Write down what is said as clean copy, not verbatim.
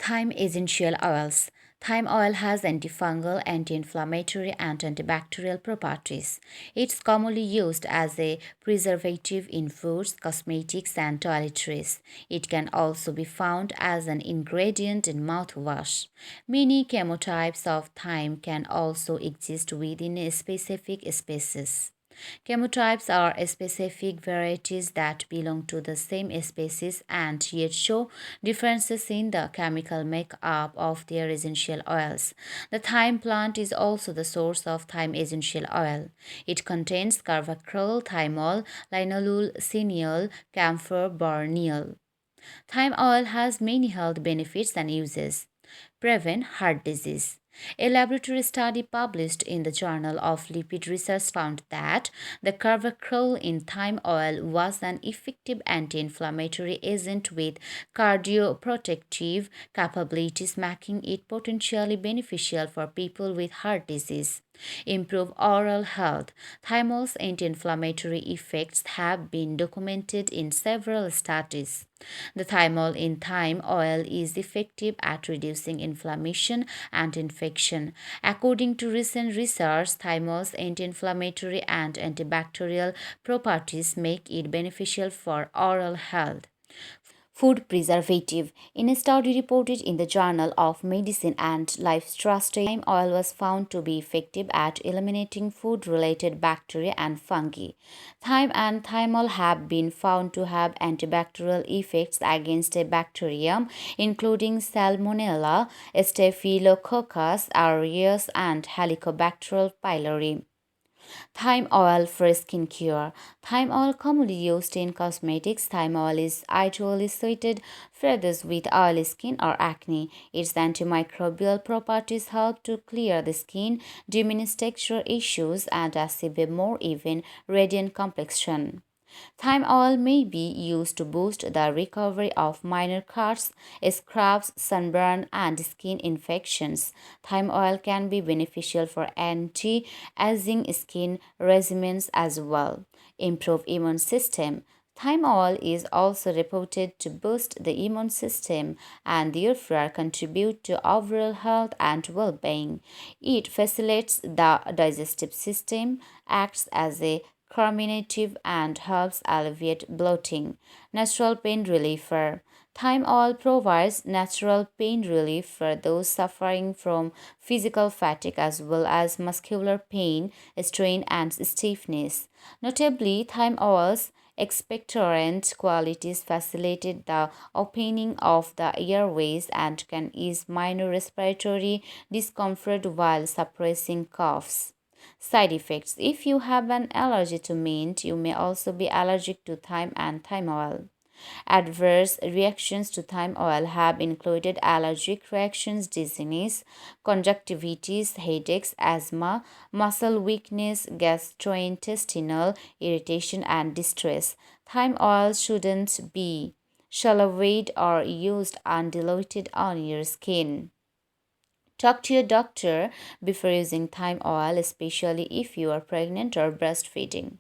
Thyme essential oils. Thyme oil has antifungal, anti-inflammatory, and antibacterial properties. It's commonly used as a preservative in foods, cosmetics, and toiletries. It can also be found as an ingredient in mouthwash. Many chemotypes of thyme can also exist within a specific species. Chemotypes are specific varieties that belong to the same species and yet show differences in the chemical makeup of their essential oils. The thyme plant is also the source of thyme essential oil. It contains carvacrol, thymol, linalool, cineol, camphor, borneol. Thyme oil has many health benefits and uses. Prevent heart disease. A laboratory study published in the Journal of Lipid Research found that the carvacrol in thyme oil was an effective anti-inflammatory agent with cardioprotective capabilities, making it potentially beneficial for people with heart disease. Improve oral health. Thymol's anti-inflammatory effects have been documented in several studies. The thymol in thyme oil is effective at reducing inflammation and infection. According to recent research, thymol's anti-inflammatory and antibacterial properties make it beneficial for oral health. Food preservative. In a study reported in the Journal of Medicine and Life Trust, thyme oil was found to be effective at eliminating food related bacteria and fungi. Thyme and thymol have been found to have antibacterial effects against a bacterium including Salmonella, Staphylococcus aureus, and Helicobacter pylori. Thyme oil for skin care. Thyme oil commonly used in cosmetics. Thyme oil is ideally suited for those with oily skin or acne. Its antimicrobial properties help to clear the skin, diminish texture issues, and achieve a more even, radiant complexion. Thyme oil may be used to boost the recovery of minor cuts, scrapes, sunburn, and skin infections. Thyme oil can be beneficial for anti-aging skin regimens as well. Improve immune system. Thyme oil is also reported to boost the immune system and therefore contribute to overall health and well-being. It facilitates the digestive system, acts as a carminative, and helps alleviate bloating. Natural pain reliever. Thyme oil provides natural pain relief for those suffering from physical fatigue as well as muscular pain, strain, and stiffness. Notably, thyme oil's expectorant qualities facilitate the opening of the airways and can ease minor respiratory discomfort while suppressing coughs. Side effects. If you have an allergy to mint, you may also be allergic to thyme and thyme oil. Adverse reactions to thyme oil have included allergic reactions, dizziness, conjunctivitis, headaches, asthma, muscle weakness, gastrointestinal irritation, and distress. Thyme oil shouldn't be shallowed or used undiluted on your skin. Talk to your doctor before using thyme oil, especially if you are pregnant or breastfeeding.